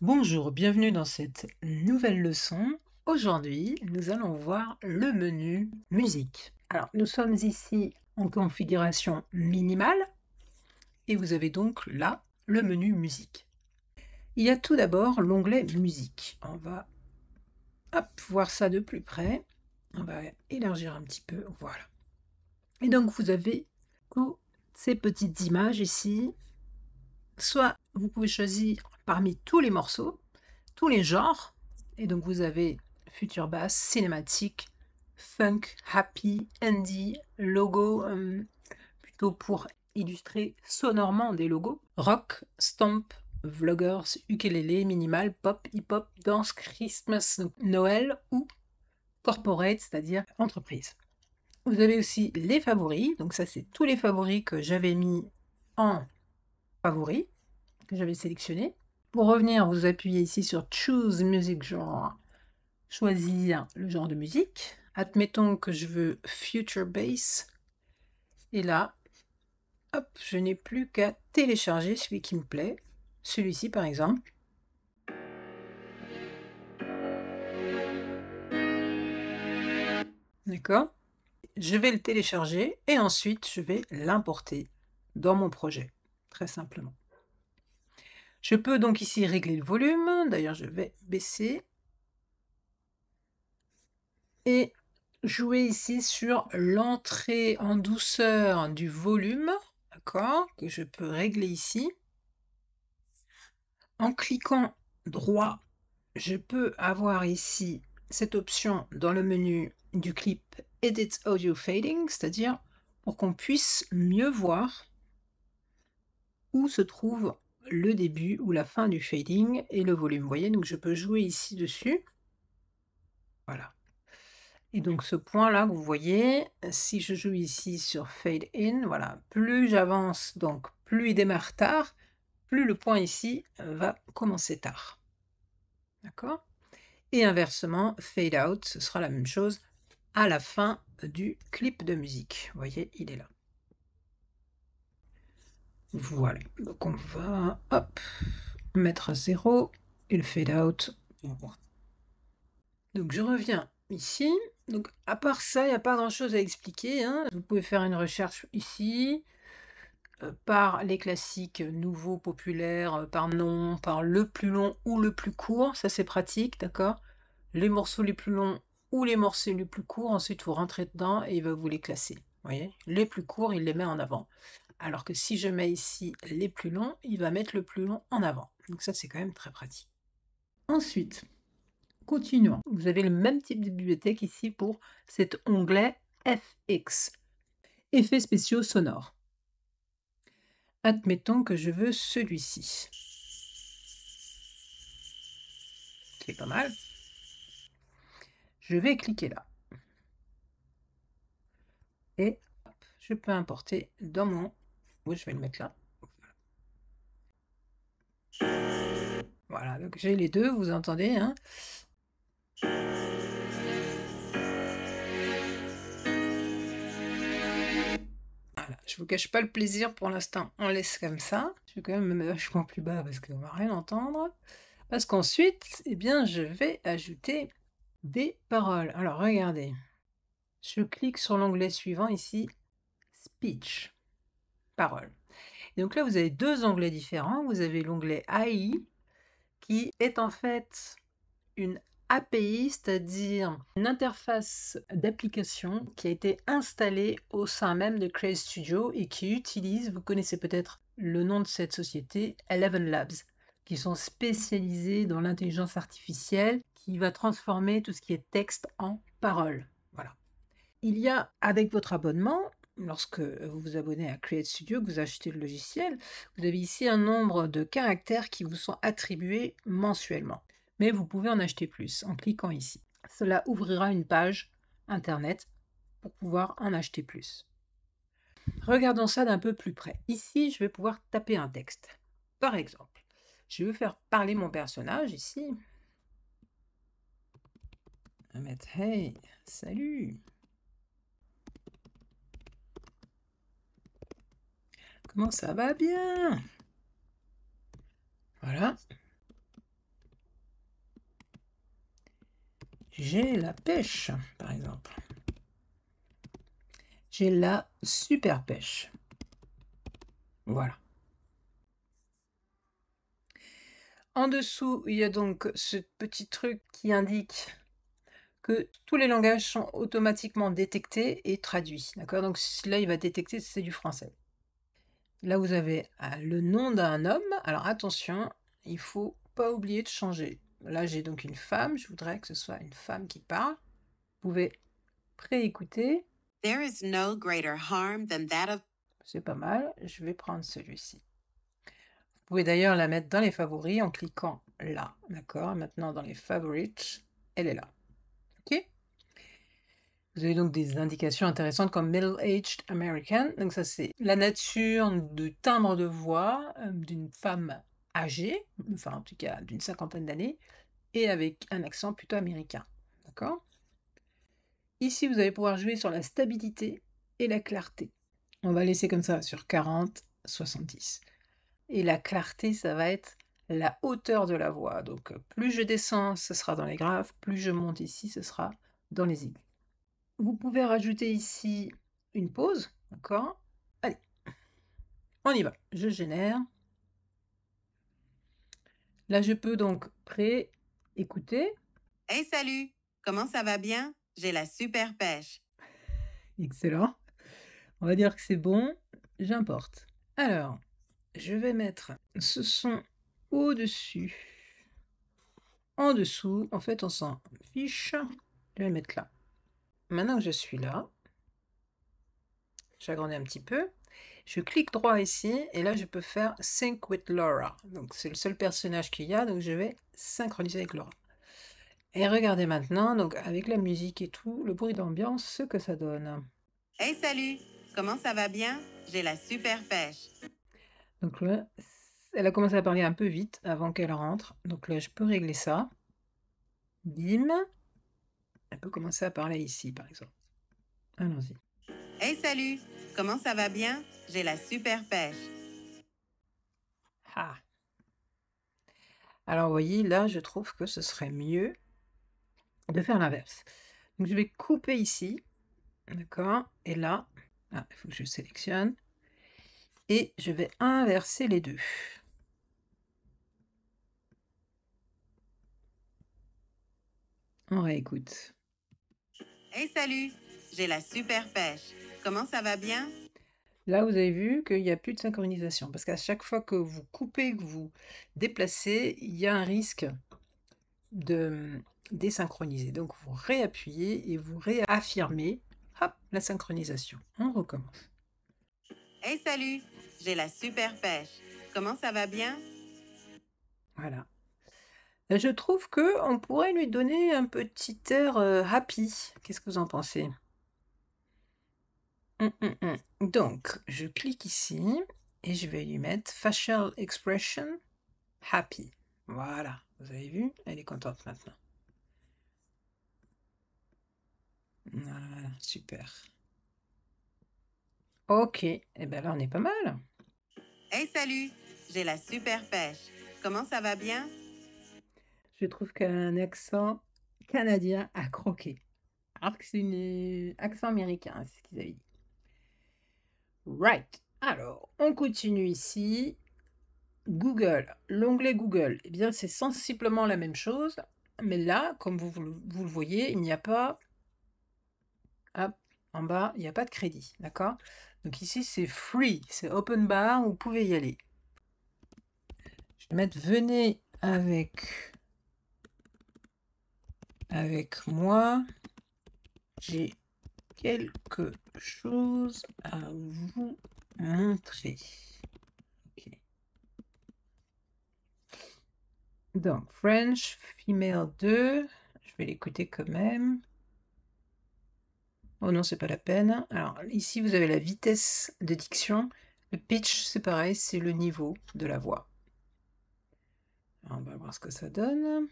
Bonjour, bienvenue dans cette nouvelle leçon. Aujourd'hui, nous allons voir le menu musique. Alors, nous sommes ici en configuration minimale et vous avez donc là le menu musique. Il y a tout d'abord l'onglet musique. On va voir ça de plus près. On va élargir un petit peu, voilà. Et donc, vous avez toutes ces petites images ici. Soit vous pouvez choisir parmi tous les morceaux, tous les genres, et donc vous avez future bass, cinématique, funk, happy, indie, logo, plutôt pour illustrer sonorement des logos, rock, stomp, vloggers, ukulélé, minimal, pop, hip-hop, danse, Christmas, donc Noël ou corporate, c'est-à-dire entreprise. Vous avez aussi les favoris, donc ça c'est tous les favoris que j'avais mis en favoris, que j'avais sélectionnés. Pour revenir, vous appuyez ici sur Choose Music Genre, choisir le genre de musique. Admettons que je veux Future Bass. Et là, hop, je n'ai plus qu'à télécharger celui qui me plaît. Celui-ci par exemple. D'accord? Je vais le télécharger et ensuite je vais l'importer dans mon projet, très simplement. Je peux donc ici régler le volume. D'ailleurs, je vais baisser. Et jouer ici sur l'entrée en douceur du volume, d'accord, que je peux régler ici. En cliquant droit, je peux avoir ici cette option dans le menu du clip Edit Audio Fading, c'est-à-dire pour qu'on puisse mieux voir où se trouve le début ou la fin du fading et le volume. Vous voyez, donc je peux jouer ici dessus. Voilà. Et donc ce point-là, vous voyez, si je joue ici sur Fade In, voilà, plus j'avance, donc plus il démarre tard, plus le point ici va commencer tard. D'accord? Et inversement, Fade Out, ce sera la même chose à la fin du clip de musique. Vous voyez, il est là. Voilà, donc on va, hop, mettre à 0 et le Fade Out. Donc je reviens ici. Donc à part ça, il n'y a pas grand-chose à expliquer, hein. Vous pouvez faire une recherche ici, par les classiques nouveaux, populaires, par nom, par le plus long ou le plus court, ça c'est pratique, d'accord? Les morceaux les plus longs ou les morceaux les plus courts, ensuite vous rentrez dedans et il va vous les classer. Vous voyez? Les plus courts, il les met en avant. Alors que si je mets ici les plus longs, il va mettre le plus long en avant. Donc ça c'est quand même très pratique. Ensuite, continuons. Vous avez le même type de bibliothèque ici pour cet onglet FX, effets spéciaux sonores. Admettons que je veux celui-ci. C'est pas mal. Je vais cliquer là. Et hop, je peux importer dans mon... Oui, je vais le mettre là. Voilà, donc j'ai les deux, vous entendez, hein? Voilà, je vous cache pas le plaisir pour l'instant, on laisse comme ça. Je vais quand même me mettre vachement plus bas parce qu'on va rien entendre. Parce qu'ensuite, eh bien, je vais ajouter des paroles. Alors, regardez. Je clique sur l'onglet suivant ici, Speech, paroles. Et donc là, vous avez deux onglets différents. Vous avez l'onglet AI, qui est en fait une API, c'est-à-dire une interface d'application qui a été installée au sein même de Create Studio et qui utilise, vous connaissez peut-être le nom de cette société, Eleven Labs, qui sont spécialisés dans l'intelligence artificielle, qui va transformer tout ce qui est texte en parole. Voilà. Il y a, avec votre abonnement, lorsque vous vous abonnez à Create Studio, que vous achetez le logiciel, vous avez ici un nombre de caractères qui vous sont attribués mensuellement. Mais vous pouvez en acheter plus en cliquant ici. Cela ouvrira une page internet pour pouvoir en acheter plus. Regardons ça d'un peu plus près. Ici, je vais pouvoir taper un texte. Par exemple, je veux faire parler mon personnage ici. Je vais mettre Hey, salut. Comment ça va? Bien. Voilà. J'ai la pêche, par exemple. J'ai la super pêche. Voilà. En dessous, il y a donc ce petit truc qui indique que tous les langages sont automatiquement détectés et traduits. D'accord? Donc là, il va détecter si c'est du français. Là, vous avez le nom d'un homme. Alors attention, il faut pas oublier de changer. Là, j'ai donc une femme. Je voudrais que ce soit une femme qui parle. Vous pouvez préécouter. There is no greater harm than that of. C'est pas mal. Je vais prendre celui-ci. Vous pouvez d'ailleurs la mettre dans les favoris en cliquant là. D'accord? Maintenant, dans les favorites, elle est là. OK? Vous avez donc des indications intéressantes comme Middle-aged American. Donc ça, c'est la nature de timbre de voix d'une femme âgée, enfin en tout cas d'une cinquantaine d'années, et avec un accent plutôt américain. D'accord? Ici, vous allez pouvoir jouer sur la stabilité et la clarté. On va laisser comme ça sur 40, 70. Et la clarté, ça va être la hauteur de la voix. Donc plus je descends, ce sera dans les graves, plus je monte ici, ce sera dans les aigus. Vous pouvez rajouter ici une pause, d'accord? Allez, on y va. Je génère. Là, je peux donc écouter. Hey, salut! Comment ça va bien? J'ai la super pêche. Excellent. On va dire que c'est bon. J'importe. Alors, je vais mettre ce son au-dessus. En dessous, en fait, on s'en fiche. Je vais le mettre là. Maintenant que je suis là, j'agrandis un petit peu. Je clique droit ici et là je peux faire Sync with Laura. Donc c'est le seul personnage qu'il y a, donc je vais synchroniser avec Laura. Et regardez maintenant, donc avec la musique et tout, le bruit d'ambiance, ce que ça donne. Hey, salut! Comment ça va bien? J'ai la super pêche. Donc là, elle a commencé à parler un peu vite avant qu'elle rentre. Donc là, je peux régler ça. Bim. Elle peut commencer à parler ici, par exemple. Allons-y. Hey, salut! Comment ça va bien? J'ai la super pêche. Ah. Alors, vous voyez, là, je trouve que ce serait mieux de faire l'inverse. Donc, je vais couper ici. D'accord? Et là, il faut que je sélectionne. Et je vais inverser les deux. On réécoute. Hey, salut! J'ai la super pêche. Comment ça va bien? Là, vous avez vu qu'il n'y a plus de synchronisation. Parce qu'à chaque fois que vous coupez, que vous déplacez, il y a un risque de désynchroniser. Donc, vous réappuyez et vous réaffirmez, hop, la synchronisation. On recommence. Hey, salut! J'ai la super pêche. Comment ça va bien? Voilà. Je trouve que on pourrait lui donner un petit air happy. Qu'est-ce que vous en pensez? Donc, je clique ici et je vais lui mettre Facial Expression Happy. Voilà, vous avez vu? Elle est contente maintenant. Voilà, super. Ok, et bien là on est pas mal. Hey, salut! J'ai la super pêche. Comment ça va bien? Je trouve qu'elle a un accent canadien à croquer. Alors que c'est un accent américain, c'est ce qu'ils avaient dit. Right. Alors, on continue ici. Google, l'onglet Google, eh bien c'est sensiblement la même chose, mais là, comme vous le voyez, il n'y a pas, hop, en bas, il n'y a pas de crédit, d'accord? Donc ici c'est free, c'est open bar, vous pouvez y aller. Je vais mettre venez avec moi, j'ai quelque chose à vous montrer. Ok. Donc French, female 2, je vais l'écouter quand même. Oh non, c'est pas la peine. Alors ici, vous avez la vitesse de diction. Le pitch, c'est pareil, c'est le niveau de la voix. Alors, on va voir ce que ça donne.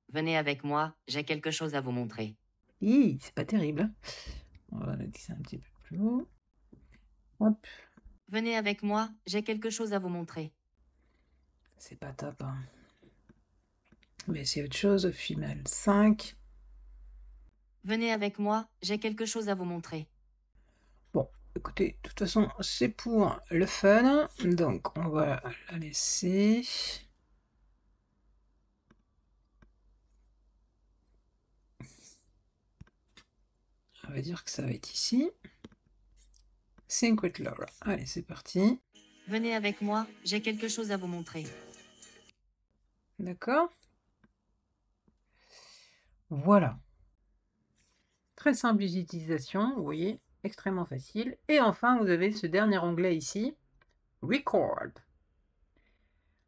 Venez avec moi, j'ai quelque chose à vous montrer. Hi, c'est pas terrible, hein. On va la tisser un petit peu plus haut. Hop, Venez avec moi, j'ai quelque chose à vous montrer. c'est pas top, hein. Mais c'est autre chose. Female 5. Venez avec moi, j'ai quelque chose à vous montrer. Bon, écoutez, de toute façon, c'est pour le fun, donc on va la laisser. On va dire que ça va être ici. Think with Laura. Allez, c'est parti. Venez avec moi, j'ai quelque chose à vous montrer. D'accord. Voilà. Très simple d'utilisation, vous voyez, extrêmement facile. Et enfin, vous avez ce dernier onglet ici, Record,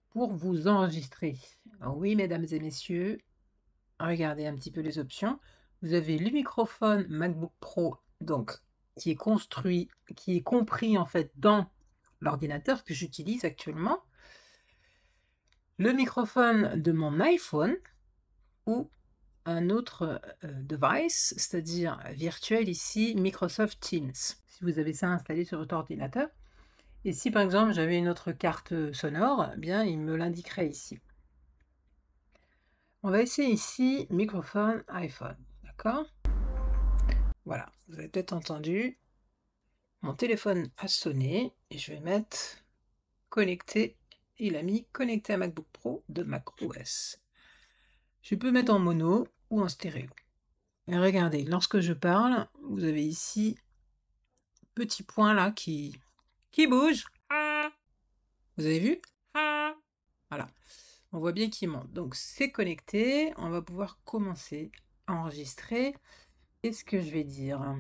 pour vous enregistrer. Alors oui, mesdames et messieurs, regardez un petit peu les options. Vous avez le microphone MacBook Pro, donc qui est construit, qui est compris en fait dans l'ordinateur que j'utilise actuellement. Le microphone de mon iPhone ou un autre device, c'est-à-dire virtuel ici, Microsoft Teams, si vous avez ça installé sur votre ordinateur. Et si par exemple j'avais une autre carte sonore, eh bien il me l'indiquerait ici. On va essayer ici microphone iPhone, d'accord? Voilà, vous avez peut-être entendu, mon téléphone a sonné et je vais mettre connecté, il a mis connecté à MacBook Pro de macOS. Je peux mettre en mono ou en stéréo. Et regardez, lorsque je parle, vous avez ici petit point là qui bouge. Vous avez vu? Voilà. On voit bien qu'il monte. Donc c'est connecté. On va pouvoir commencer à enregistrer. Qu'est-ce que je vais dire?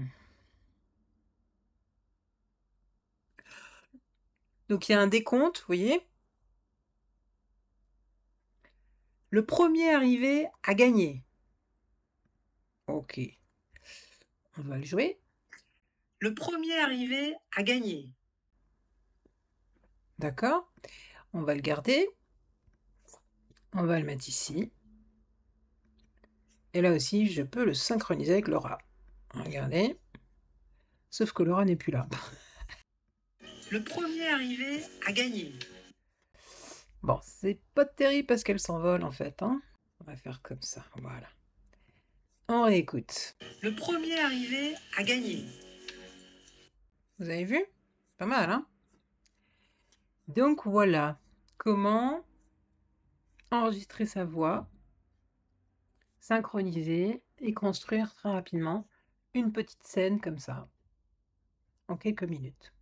Donc il y a un décompte, vous voyez? Le premier arrivé a gagné. Ok. On va le jouer. Le premier arrivé a gagné. D'accord? On va le garder. On va le mettre ici. Et là aussi, je peux le synchroniser avec Laura. Regardez. Sauf que Laura n'est plus là. Le premier arrivé a gagné. Bon, c'est pas terrible parce qu'elle s'envole en fait, hein. On va faire comme ça, voilà. On réécoute. Le premier arrivé a gagné. Vous avez vu? Pas mal, hein? Donc voilà comment enregistrer sa voix, synchroniser et construire très rapidement une petite scène comme ça, en quelques minutes.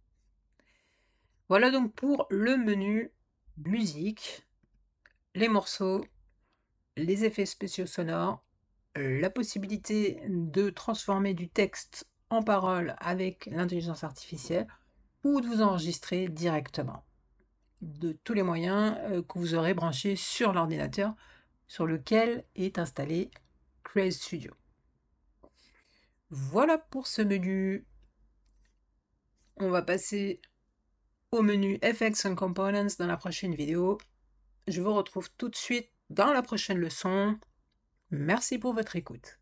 Voilà donc pour le menu musique, les morceaux, les effets spéciaux sonores, la possibilité de transformer du texte en parole avec l'intelligence artificielle ou de vous enregistrer directement. De tous les moyens que vous aurez branchés sur l'ordinateur sur lequel est installé Create Studio. Voilà pour ce menu. On va passer au menu Effects and Components dans la prochaine vidéo. Je vous retrouve tout de suite dans la prochaine leçon. Merci pour votre écoute.